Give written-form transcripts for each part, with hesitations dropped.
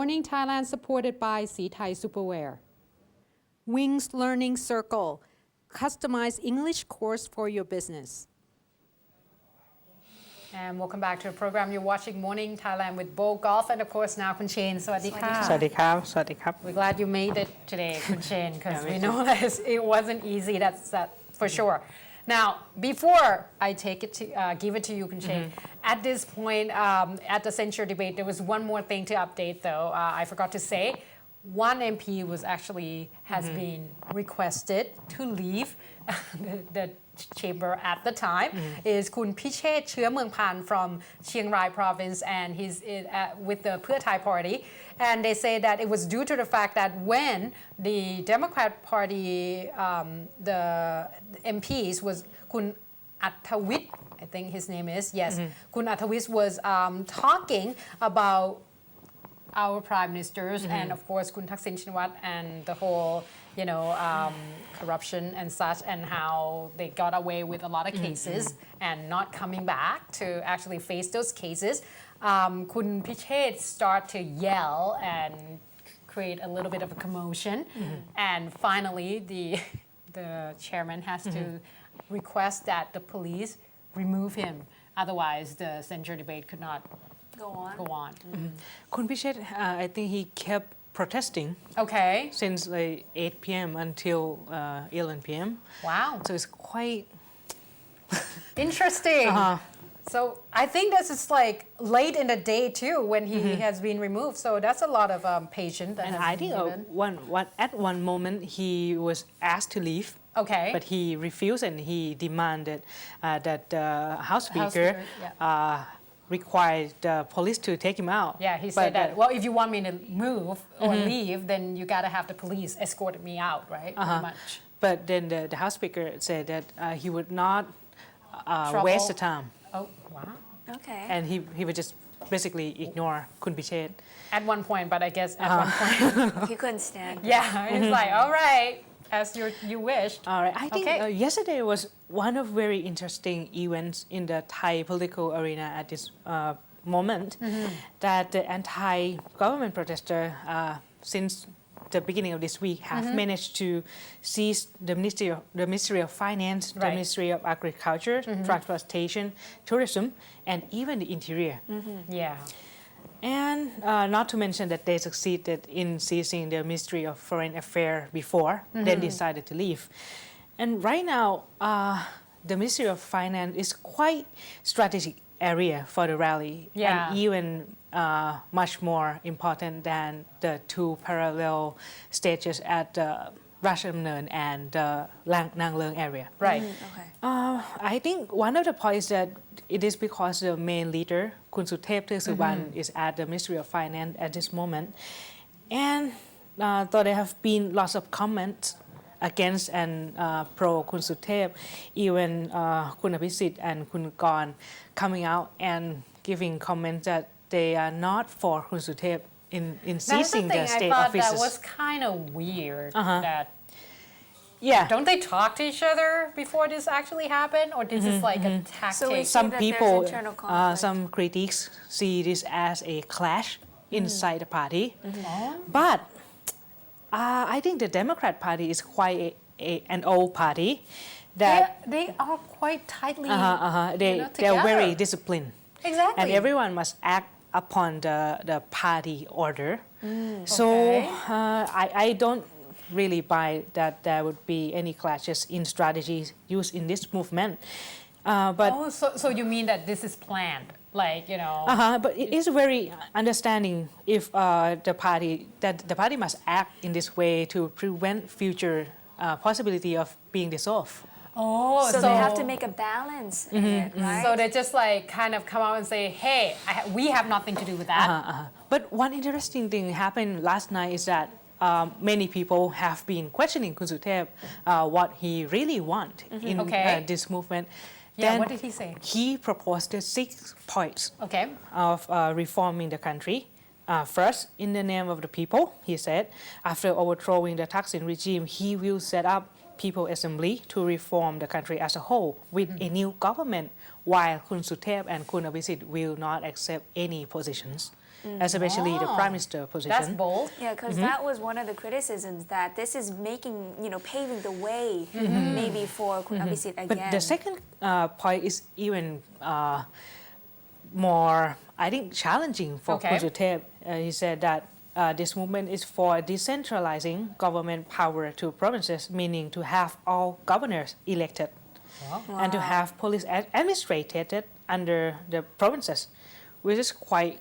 Morning Thailand supported by Thai Superwear. Wings Learning Circle, customized English course for your business. And welcome back to the program. You're watching Morning Thailand with Bo Golf and of course now Kun Chen. สวัสดีค่ะ สวัสดีครับ สวัสดีครับ We're glad you made it today, Kun Chen, because we know that it wasn't easy. That's for sure. Now, before I give it to you, Kun Chen, at this point, at the censure debate, there was one more thing to update, though. I forgot to say, one MP has been requested to leave the chamber at the time. Is Kun Pichet Chömungpan from Chiang Rai province, and he's with the Pheu Thai party. And they say that it was due to the fact that when the Democrat Party, the MPs was Kun Attawit, I think his name is, yes, Kun Attawit was talking about our prime ministers and of course Kun Thaksin Shinawatra and the whole, corruption and such, and how they got away with a lot of cases and not coming back to actually face those cases. Kun Pichet start to yell and create a little bit of a commotion, and finally the chairman has to request that the police remove him. Otherwise, the censure debate could not go on. Kun Pichet, I think he kept protesting since like 8 p.m. until 11 p.m. Wow. So it's quite interesting. So I think this is like late in the day too when he has been removed. So that's a lot of patience. And I think at one moment he was asked to leave. But he refused and he demanded that the House Speaker required the police to take him out. Yeah, he said that, well, if you want me to move or leave, then you got to have the police escort me out, right? Pretty much. But then the House Speaker said that he would not waste the time. Oh, wow. Okay. And he would just basically ignore Kun Pichet. At one point, but I guess at one point. He couldn't stand. Yeah, it's like, all right, as you wished. All right. I think yesterday was one of very interesting events in the Thai political arena at this moment, that the anti-government protester since the beginning of this week have managed to seize the Ministry of Finance, the Ministry of Agriculture, Transportation, Tourism, and even the Interior. Yeah. And not to mention that they succeeded in seizing the Ministry of Foreign Affairs before, then decided to leave. And right now, the Ministry of Finance is quite strategic area for the rally, and even much more important than the two parallel stages at the Ratchamnern and the Nang Leung area. Right. I think one of the points that it is because the main leader, Kun Suthep is at the Ministry of Finance at this moment. And though there have been lots of comments against and pro Kun Suthep, even Kun Abhisit and Kun Gorn coming out and giving comments that they are not for Kun Suthep in seizing the state I thought offices. That was kind of weird. That Yeah. Don't they talk to each other before this actually happened, or this is like a tactic? So we Some that people, there's internal conflict. some critics see this as a clash inside the party. But I think the Democrat Party is quite an old party. That they are quite tightly they're very disciplined. Exactly. And everyone must act upon the party order. So I don't really buy that there would be any clashes in strategies used in this movement. But so you mean that this is planned, like but it is very understanding if the party must act in this way to prevent future possibility of being dissolved. Oh, so they have to make a balance in it, right? So they just like kind of come out and say, hey, we have nothing to do with that. But one interesting thing happened last night is that many people have been questioning Kun Suthep what he really wants in this movement. Then what did he say? He proposed 6 points of reforming the country. First, in the name of the people, he said, after overthrowing the Thaksin regime, he will set up People Assembly to reform the country as a whole with a new government, while Kun Suthep and Kun Abhisit will not accept any positions. especially the Oh, prime minister That's position. bold. Yeah, because that was one of the criticisms that this is making, paving the way maybe for Kun Abhisit again. But the second point is even more, I think, challenging for Okay. Kun Suthep. He said that this movement is for decentralizing government power to provinces, meaning to have all governors elected and to have police administrated under the provinces, which is quite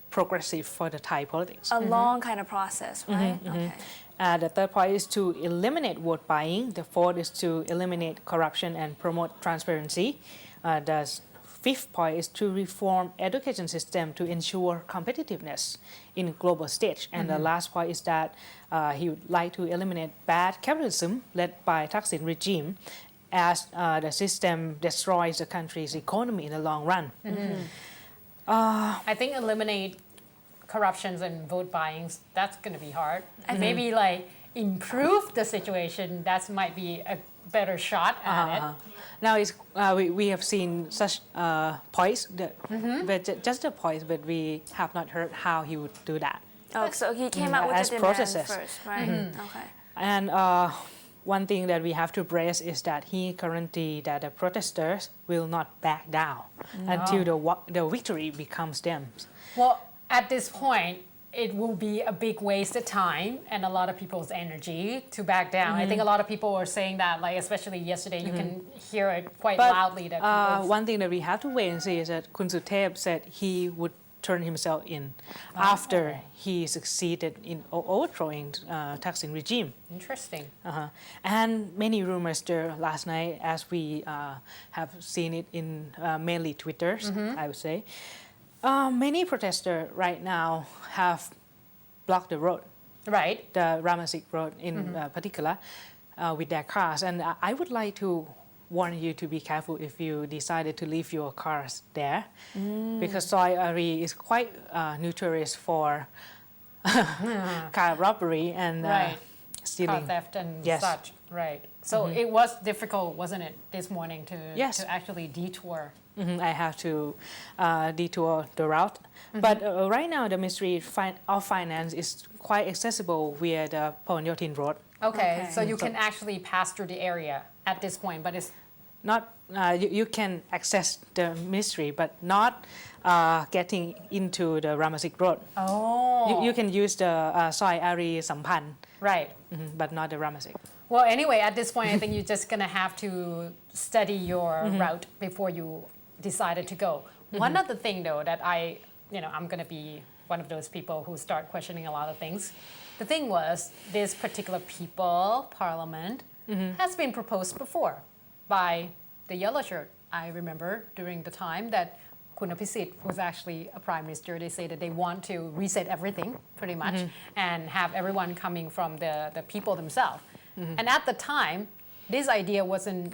progressive for the Thai politics. A long kind of process, right? Okay. The third point is to eliminate vote buying. The fourth is to eliminate corruption and promote transparency. The fifth point is to reform education system to ensure competitiveness in global stage. And the last point is that he would like to eliminate bad capitalism led by Thaksin regime, as the system destroys the country's economy in the long run. I think eliminate corruptions and vote buyings, that's going to be hard. And maybe like improve the situation, that might be a better shot at it. Now we have seen such points, but just the points, but we have not heard how he would do that. Oh, so he came out with As the demand processes. first, right? Okay. And one thing that we have to brace is that he guaranteed that the protesters will not back down until the victory becomes them. Well, at this point, it will be a big waste of time and a lot of people's energy to back down. I think a lot of people are saying that, like especially yesterday, you can hear it quite loudly. That people One thing that we have to wait and see is that Kun Suthep said he would turn himself in after he succeeded in overthrowing Thaksin regime. Interesting. And many rumors there last night, as we have seen it in mainly Twitters, I would say. Many protesters right now have blocked the road, Right. the Ramasik road in particular, with their cars. And I would like to warn you to be careful if you decided to leave your cars there, because Soi Ari is quite notorious for car robbery and Right. Car stealing. theft and Yes. such. Right. So it was difficult, wasn't it, this morning Yes. to actually detour? I have to detour the route. But right now, the Ministry of Finance is quite accessible via the Pawanyotin Road. Okay. So you can actually pass through the area at this point, but it's Not you can access the ministry, but not getting into the Ramasik Road. You can use the Soi Ari Sampan, right. but not the Ramasik. Well, anyway, at this point, I think you're just going to have to study your route before you decided to go. One other thing, though, that I'm going to be one of those people who start questioning a lot of things. The thing was, this particular parliament, has been proposed before by the yellow shirt. I remember during the time that Kun Abhisit was actually a prime minister, they say that they want to reset everything, pretty much, and have everyone coming from the people themselves. And at the time, this idea wasn't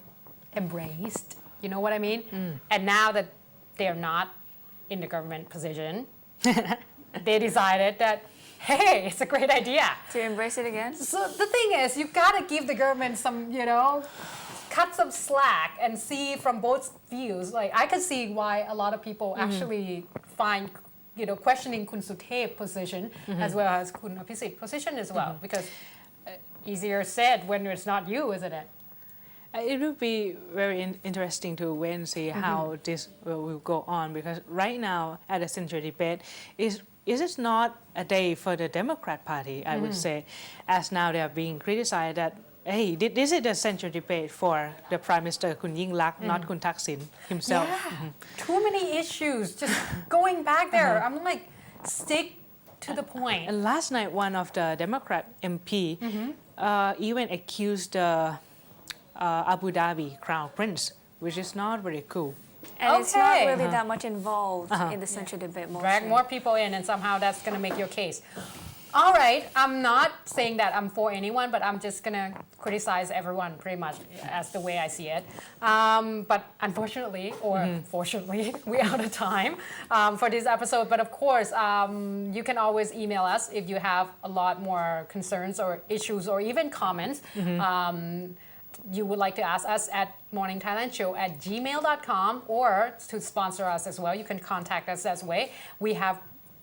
embraced. You know what I mean? And now that they're not in the government position, they decided that, hey, it's a great idea. To embrace it again? So the thing is, you gotta give the government some, cut some slack and see from both views. Like I could see why a lot of people actually find, questioning Kun Suthep position as well as Kun Abhisit position as well, because easier said when it's not you, isn't it? It will be very interesting to wait and see how this will go on, because right now at the central debate is it not a day for the Democrat Party, I would say, as now they are being criticized that, hey, this is the central debate for the Prime Minister Kun Yingluck, not Kun Thaksin himself. Yeah. Too many issues. Just going back there, I'm like, stick to the point. And last night, one of the Democrat MP even accused the Abu Dhabi Crown Prince, which is not very cool. And it's not Okay. really that much involved in the central debate motion. Drag more people in, and somehow that's going to make your case. All right, I'm not saying that I'm for anyone, but I'm just going to criticize everyone pretty much as the way I see it. But unfortunately, or fortunately, we're out of time for this episode. But of course, you can always email us if you have a lot more concerns or issues or even comments. You would like to ask us at morningthailandshow@gmail.com, or to sponsor us as well. You can contact us that way. We have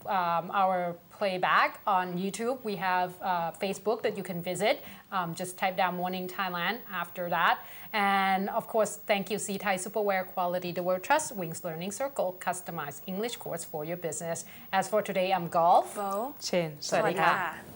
our playback on YouTube. We have Facebook that you can visit. Just type down Morning Thailand after that. And of course, thank you, C Thai Superwear Quality, the World Trust, Wings Learning Circle, customized English course for your business. As for today, I'm Golf. Bo เชน สวัสดีครับ ค่ะ